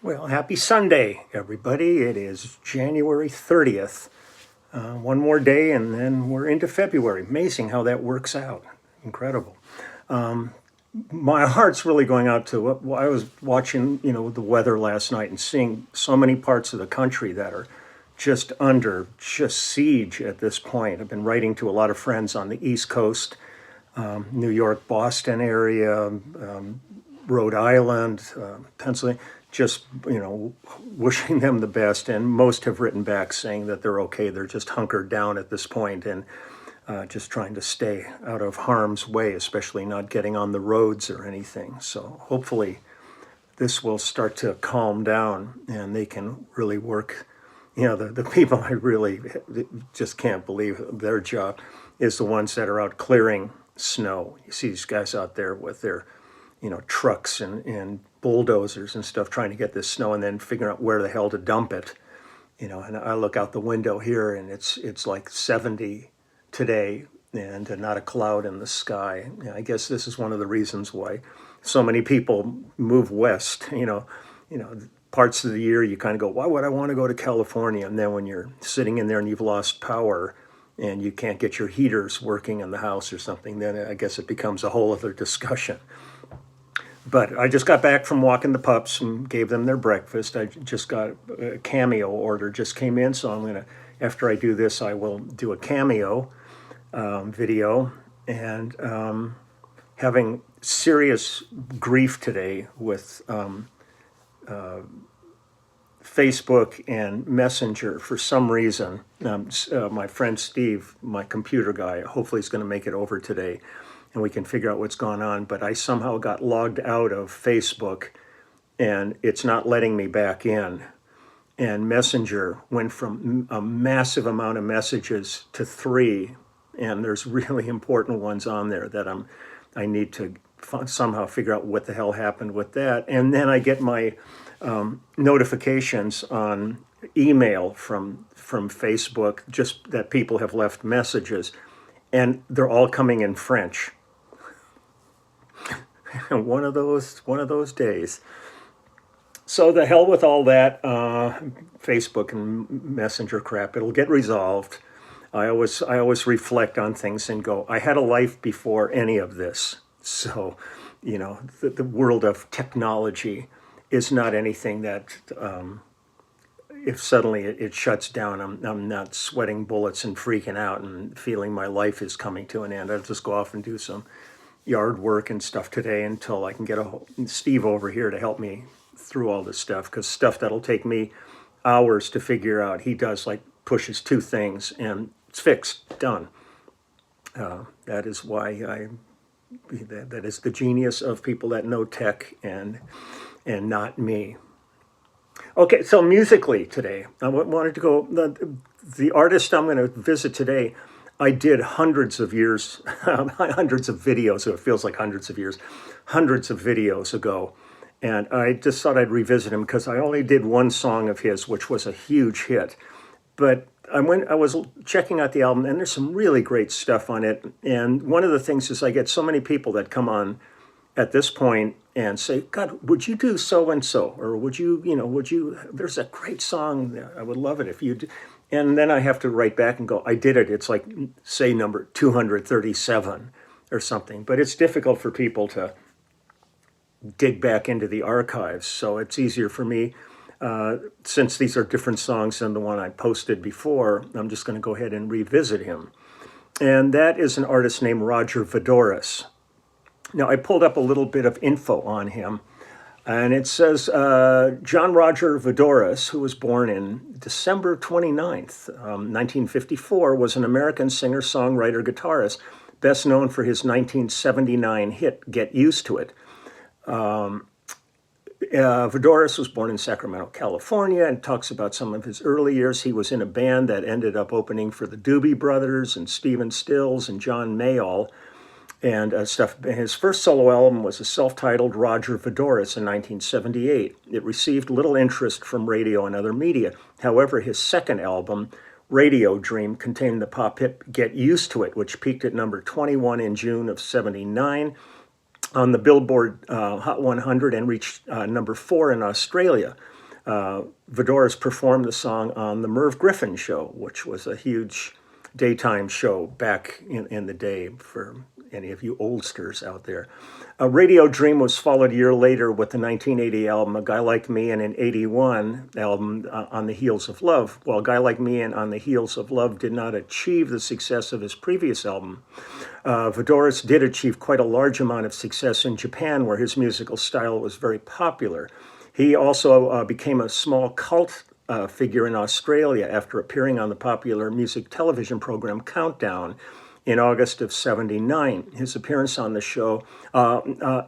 Well, happy Sunday, everybody. It is January 30th. One more day, and then we're into February. Amazing how that works out. Incredible. My heart's really going out to I was watching, the weather last night and seeing so many parts of the country that are just under siege at this point. I've been writing to a lot of friends on the East Coast, New York, Boston area, Rhode Island, Pennsylvania, just, wishing them the best. And most have written back saying that they're okay. They're just hunkered down at this point and just trying to stay out of harm's way, especially not getting on the roads or anything. So hopefully this will start to calm down and they can really work. The people I really just can't believe their job is the ones that are out clearing snow. You see these guys out there with their trucks and bulldozers and stuff trying to get this snow and then figuring out where the hell to dump it. And I look out the window here and it's like 70 today and not a cloud in the sky. I guess this is one of the reasons why so many people move west. Parts of the year you kind of go, why would I want to go to California? And then when you're sitting in there and you've lost power and you can't get your heaters working in the house or something, then I guess it becomes a whole other discussion. But I just got back from walking the pups and gave them their breakfast. I just got a Cameo order, just came in. So I'm going to, after I do this, I will do a Cameo video. And having serious grief today with Facebook and Messenger for some reason. My friend Steve, my computer guy, hopefully he's going to make it over today and we can figure out what's gone on. But I somehow got logged out of Facebook and it's not letting me back in. And Messenger went from a massive amount of messages to 3. And there's really important ones on there that I need to somehow figure out what the hell happened with that. And then I get my notifications on email from Facebook, just that people have left messages, and they're all coming in French. one of those days. So the hell with all that Facebook and Messenger crap. It'll get resolved. I always reflect on things and go, I had a life before any of this. So, the world of technology is not anything that, if suddenly it shuts down, I'm not sweating bullets and freaking out and feeling my life is coming to an end. I'll just go off and do some yard work and stuff today until I can get Steve over here to help me through all this stuff, because stuff that'll take me hours to figure out, he does like pushes 2 things and it's fixed, done. That is why that is the genius of people that know tech and not me. Okay, so musically today, I wanted to go, the artist I'm going to visit today, I did hundreds of years, hundreds of videos, so it feels like hundreds of years, hundreds of videos ago. And I just thought I'd revisit him because I only did one song of his, which was a huge hit. But I was checking out the album, and there's some really great stuff on it. And one of the things is I get so many people that come on at this point and say, God, would you do so-and-so? Or would you, there's a great song, I would love it if you do. And then I have to write back and go, I did it. It's like, say, number 237 or something. But it's difficult for people to dig back into the archives. So it's easier for me. Since these are different songs than the one I posted before, I'm just going to go ahead and revisit him. And that is an artist named Roger Voudouris. Now, I pulled up a little bit of info on him, and it says John Roger Voudouris, who was born in December 29th, 1954, was an American singer, songwriter, guitarist, best known for his 1979 hit, Get Used to It. Voudouris was born in Sacramento, California, and talks about some of his early years. He was in a band that ended up opening for the Doobie Brothers and Stephen Stills and John Mayall and stuff. His first solo album was a self-titled Roger Voudouris in 1978. It received little interest from radio and other media. However, his second album, Radio Dream, contained the pop hit Get Used to It, which peaked at number 21 in June of '79. on the Billboard Hot 100 and reached number 4 in Australia. Voudouris performed the song on the Merv Griffin Show, which was a huge daytime show back in the day for any of you oldsters out there. Radio Dream was followed a year later with the 1980 album A Guy Like Me and an 81 album On the Heels of Love. While A Guy Like Me and On the Heels of Love did not achieve the success of his previous album, Voudouris did achieve quite a large amount of success in Japan, where his musical style was very popular. He also became a small cult figure in Australia after appearing on the popular music television program Countdown in August of '79. His appearance on the show,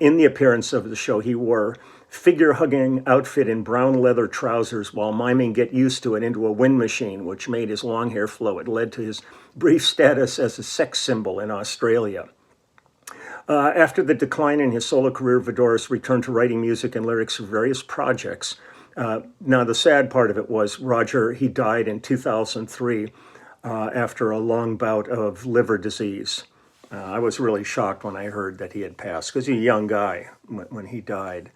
in the appearance of the show, he wore figure-hugging outfit in brown leather trousers while miming Get Used to It into a wind machine, which made his long hair flow. It led to his brief status as a sex symbol in Australia. After the decline in his solo career, Voudouris returned to writing music and lyrics for various projects. Now, the sad part of it was Roger, he died in 2003 after a long bout of liver disease. I was really shocked when I heard that he had passed, because he's a young guy when he died.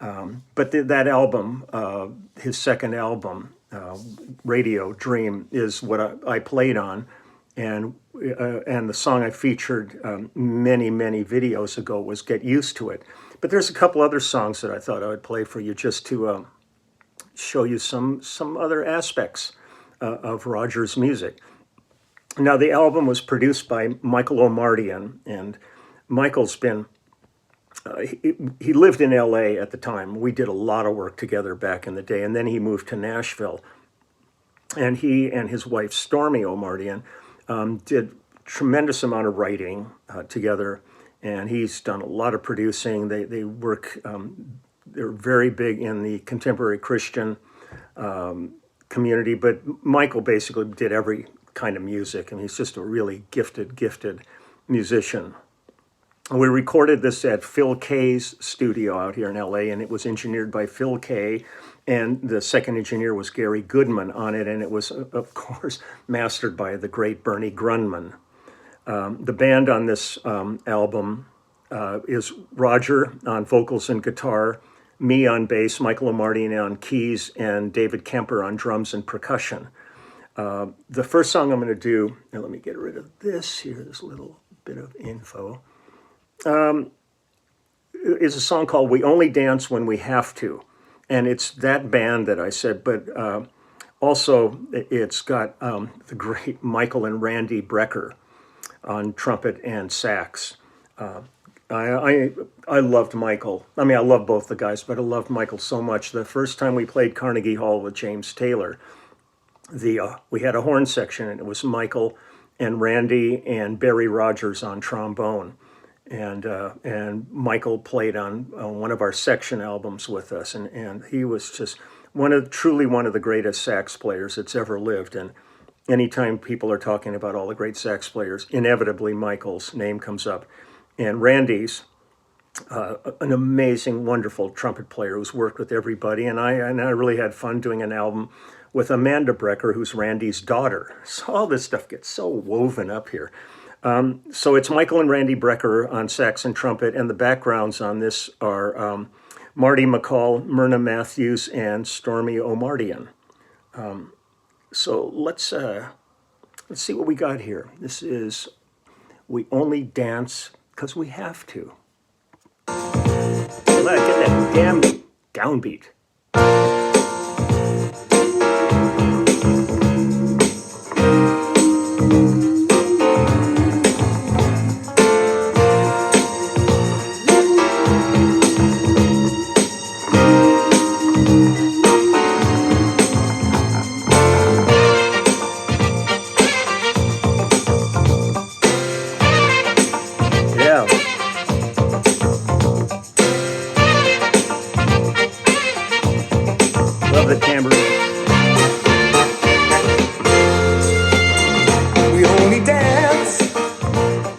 But that album, his second album, Radio Dream, is what I played on. And the song I featured many videos ago was Get Used to It. But there's a couple other songs that I thought I would play for you just to show you some other aspects of Roger's music. Now, the album was produced by Michael Omartian, and Michael's been, he lived in LA at the time. We did a lot of work together back in the day, and then he moved to Nashville. And he and his wife, Stormy Omartian, did tremendous amount of writing together, and he's done a lot of producing. They work, they're very big in the contemporary Christian community, but Michael basically did every kind of music, and he's just a really gifted musician. We recorded this at Phil Kay's studio out here in LA, and it was engineered by Phil Kay, and the second engineer was Gary Goodman on it, and it was, of course, mastered by the great Bernie Grundman. The band on this album is Roger on vocals and guitar, me on bass, Michael Omartian on keys, and David Kemper on drums and percussion. The first song I'm going to do, and let me get rid of this here, this little bit of info, is a song called We Only Dance When We Have to. And it's that band that I said, but also it's got the great Michael and Randy Brecker on trumpet and sax. I loved Michael. I mean, I love both the guys, but I loved Michael so much. The first time we played Carnegie Hall with James Taylor, we had a horn section, and it was Michael and Randy and Barry Rogers on trombone. And Michael played on one of our section albums with us, and he was just truly one of the greatest sax players that's ever lived. And anytime people are talking about all the great sax players, inevitably Michael's name comes up. And Randy's an amazing, wonderful trumpet player who's worked with everybody, and I really had fun doing an album with Amanda Brecker, who's Randy's daughter. So all this stuff gets so woven up here. So it's Michael and Randy Brecker on sax and trumpet, and the backgrounds on this are Marty McCall, Myrna Matthews, and Stormy Omartian. So let's see what we got here. This is We Only Dance Because We Have to. Get that damn downbeat. Love the tambourine. We only dance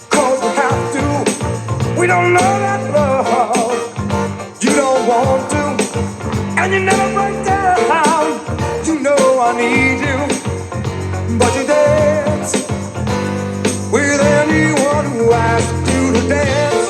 'cause we have to. We don't know that love. You don't want to, and you never break down. You know I need you, but you dance with anyone who asks you to dance.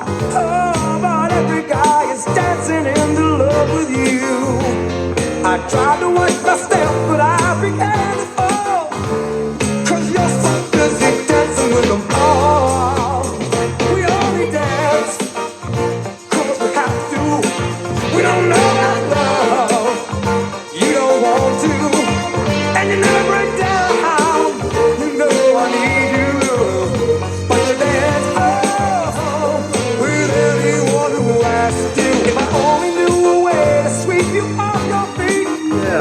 Oh, but every guy is dancing into love with you. I tried to watch my step, but I began to fall. 'Cause you're so busy dancing with them all. We only dance 'cause we have to. We don't know that love. You don't want to, and you never break down. You know I need you, but you dance with anyone who asks you. If I only knew a way to sweep you off your feet,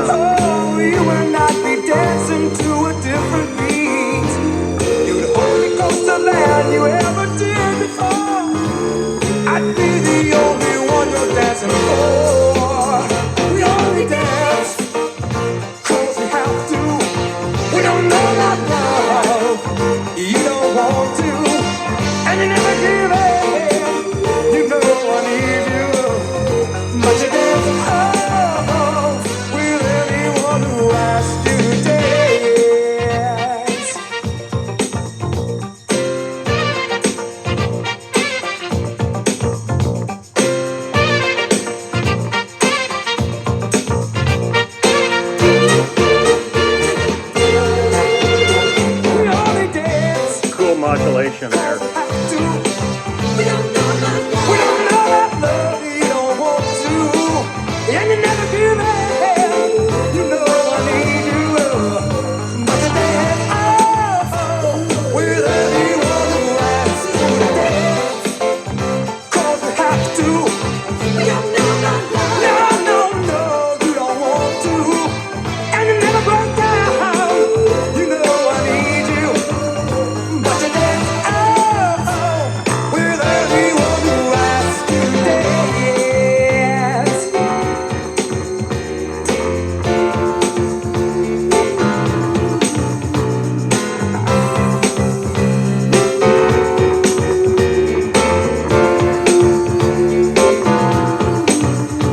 oh, you would not be dancing to a different beat. You'd only close the land you ever did before. I'd be the only one you're dancing for. We only dance 'cause we have to. We don't know that love. You don't want to, and you never give in. You know I need you, but you dance with anyone who asks you to dance. We only dance Cool modulation there. we don't know that love. You don't want to, and you never give in. You know I need you, but you dance with anyone who asks you to dance. 'Cause we have to. We don't know that love. No, you don't want to, and you never break down. You know I need you, but you dance with anyone who asks you to dance.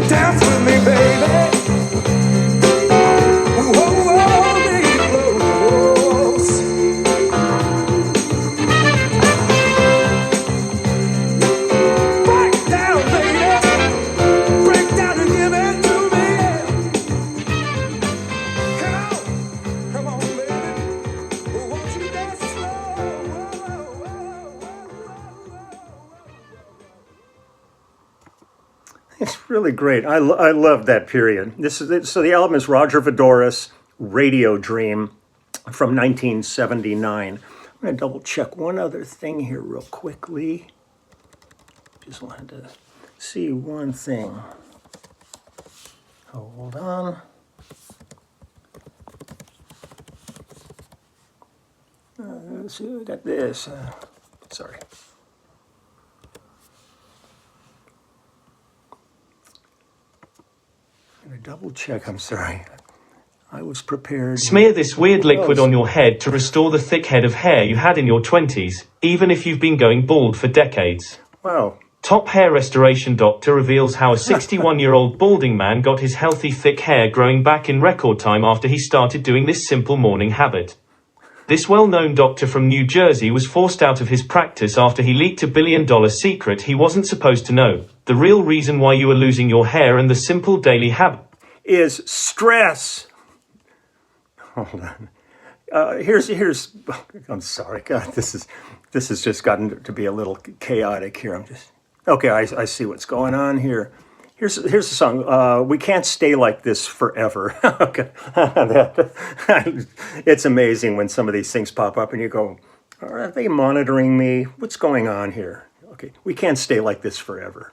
Dance with me, baby. Whoa, baby, close. Break down, baby. Break down and give it to me. Come on, baby. Won't you dance slow? It's really great. I love that period. So the album is Roger Voudouris, Radio Dream, from 1979. I'm going to double check one other thing here real quickly. Just wanted to see one thing. Hold on. Let's see, we got this. Sorry. I'm going to double check. I'm sorry. I was prepared. Smear this weird liquid on your head to restore the thick head of hair you had in your 20s, even if you've been going bald for decades. Wow. Top hair restoration doctor reveals how a 61-year-old balding man got his healthy thick hair growing back in record time after he started doing this simple morning habit. This well-known doctor from New Jersey was forced out of his practice after he leaked a billion-dollar secret he wasn't supposed to know. The real reason why you are losing your hair and the simple daily habit is stress. Hold on. Here's. I'm sorry, God. This has just gotten to be a little chaotic here. I'm just okay. I see what's going on here. Here's the song. We can't stay like this forever. Okay. It's amazing when some of these things pop up and you go, are they monitoring me? What's going on here? Okay. We can't stay like this forever.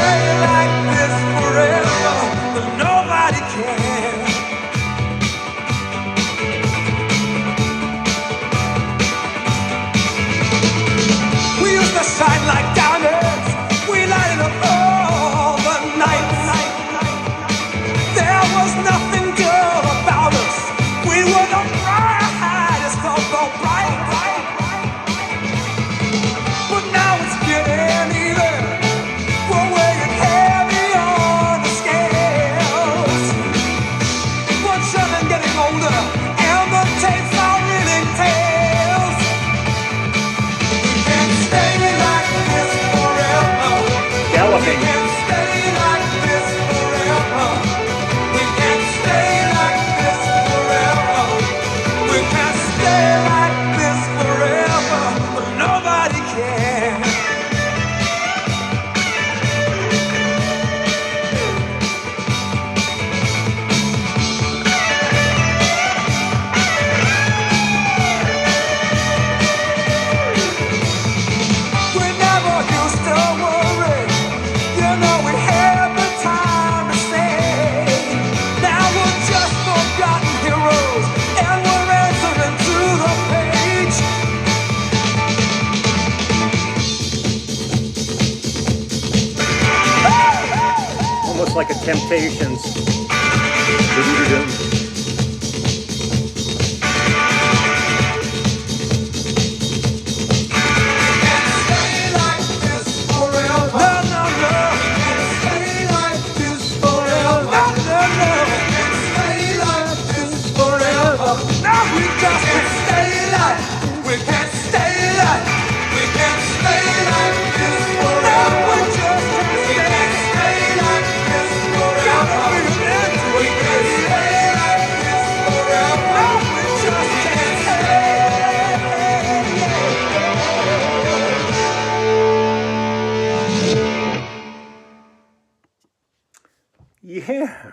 stay like this forever, but nobody can. We used to shine like diamonds. We lighted up all the night. There was nothing dull about us. We were the brightest of the bright. But now it's getting even. We're weighing heavy on the scales. One children getting older, and the tapes are reeling tales. We can't stay like this forever. Galloping. We can't stay like this forever. We can't stay like this forever. We can't stay like this forever, but nobody can. We never used to worry. You know we had the time to stay. Now we're just forgotten heroes, and we're answering to the page. Almost like a Temptations. Doo-doo-doo-doo. Stay like this forever. No, no, no. Stay like this forever. No, no, no. Stay like this forever. No, we just can't stay like. We can't stay like. We can't stay like this forever. We just can't stay like this forever. We can't stay like this forever. We just can't stay. Yeah.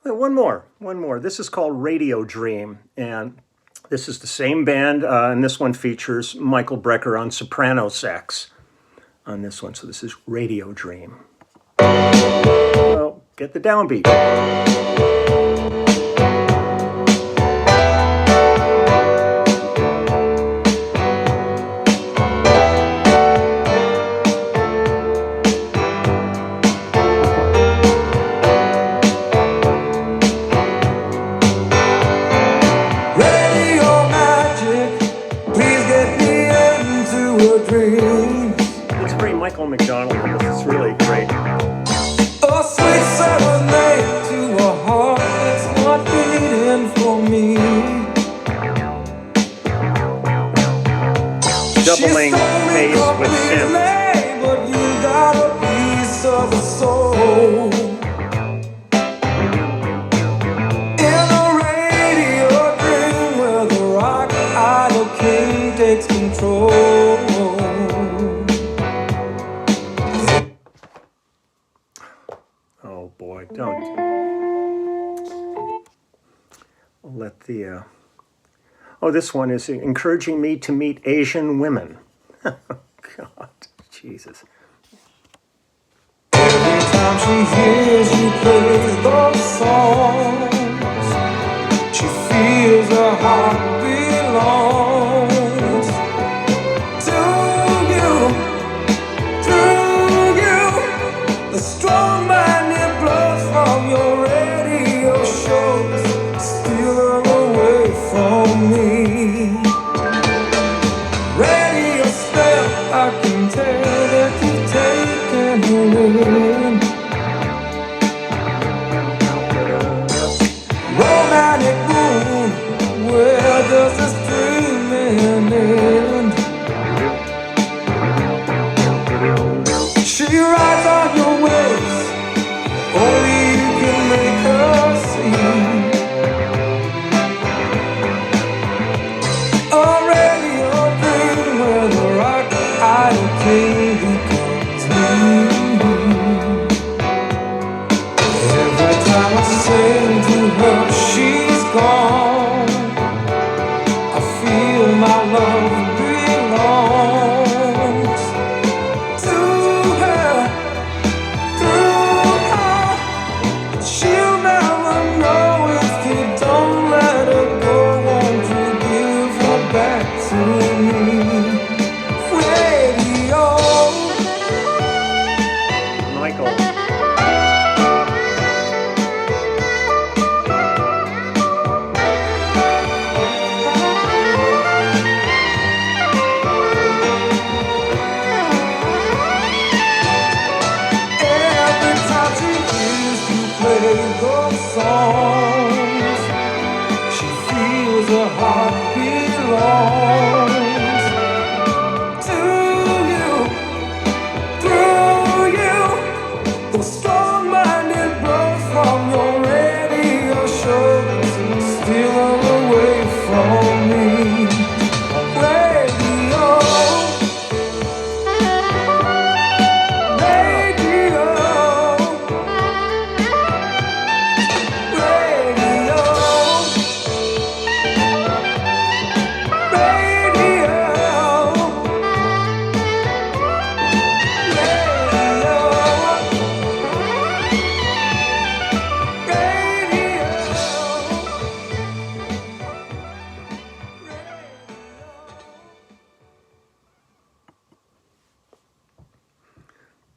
Wait, one more. This is called Radio Dream, and this is the same band, and this one features Michael Brecker on soprano sax on this one. So this is Radio Dream. Well, get the downbeat. Radio magic, please get me into a dream. It's very Michael McDonald. This is really great. A sweet serenade to a heart that's not beating for me. Doubling bass with synth. But you got a piece of the soul. In a radio dream where the rock idol king takes control. Oh boy, don't. I'll let the. Oh, this one is encouraging me to meet Asian women. God, Jesus. Every time she hears you play those songs, she feels her heart belongs to you, through you. The strong magnet blows from your radio shows, steal her away from me. Radio spell, I can tell that you've taken her in. Romantic moon, where does this dream end? She rides on your waves, only you can make her see. A radio dream where the rock idol king becomes me. Every time I sing to her, she's gone. I feel my love belongs to her,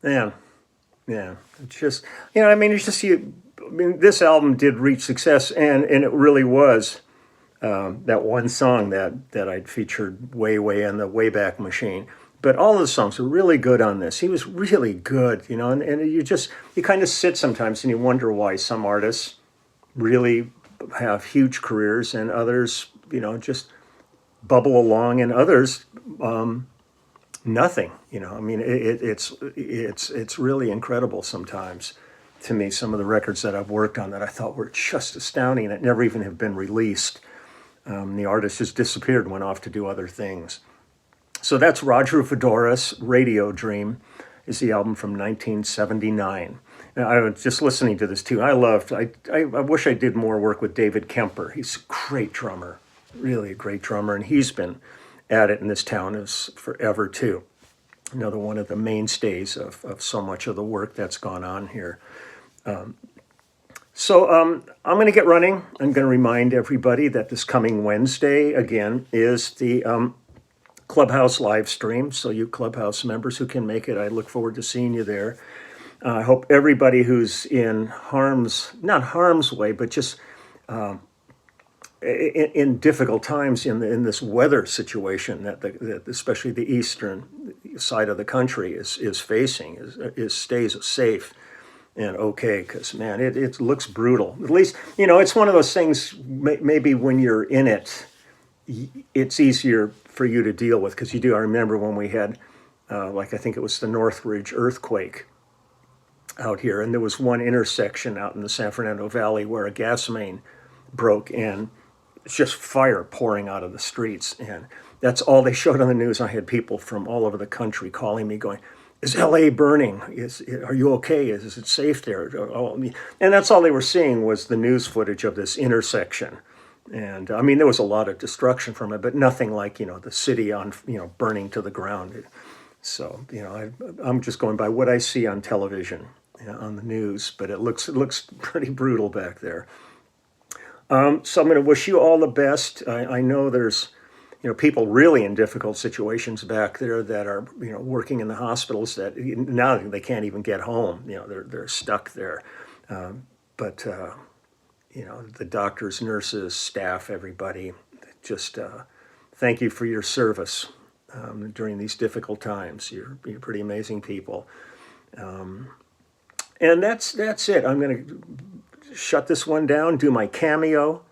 Man, yeah, it's just, I mean, it's just I mean, this album did reach success, and it really was that one song that I'd featured way in the Wayback Machine. But all of the songs are really good on this. He was really good, and you kind of sit sometimes and you wonder why some artists really have huge careers and others, just bubble along, and others nothing. I mean, it's really incredible sometimes to me, some of the records that I've worked on that I thought were just astounding that never even have been released. The artist just disappeared and went off to do other things. So that's Roger Voudouris. Radio Dream is the album from 1979. Now, I was just listening to this too. I wish I did more work with David Kemper. He's a great drummer, really a great drummer, and he's been at it in this town is forever too. Another one of the mainstays of so much of the work that's gone on here. So I'm going to get running. I'm going to remind everybody that this coming Wednesday, again, is the Clubhouse live stream. So you Clubhouse members who can make it, I look forward to seeing you there. I hope everybody who's in not harm's way, but just in difficult times in this weather situation that especially the eastern side of the country is facing, stays safe and okay, because man, it looks brutal. At least, it's one of those things, maybe when you're in it, it's easier for you to deal with, because I remember when we had, I think it was the Northridge earthquake out here, and there was one intersection out in the San Fernando Valley where a gas main broke, and it's just fire pouring out of the streets, and that's all they showed on the news. I had people from all over the country calling me going, is LA burning? Are you okay? Is it safe there? And that's all they were seeing was the news footage of this intersection. And I mean, there was a lot of destruction from it, but nothing like, the city on, burning to the ground. So, I'm just going by what I see on television, on the news, but it looks pretty brutal back there. So I'm going to wish you all the best. I know there's, people really in difficult situations back there that are, working in the hospitals that now they can't even get home. They're stuck there. But the doctors, nurses, staff, everybody, just thank you for your service during these difficult times. You're pretty amazing people. And that's it. I'm going to shut this one down, do my cameo,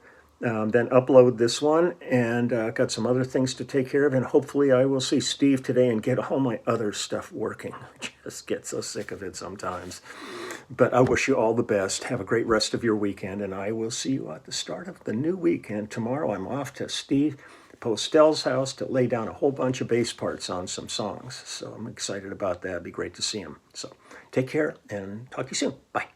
then upload this one, and got some other things to take care of, and hopefully I will see Steve today and get all my other stuff working. I just get so sick of it sometimes. But I wish you all the best. Have a great rest of your weekend, and I will see you at the start of the new weekend. Tomorrow I'm off to Steve Postel's house to lay down a whole bunch of bass parts on some songs. So I'm excited about that. It'd be great to see him. So take care and talk to you soon. Bye.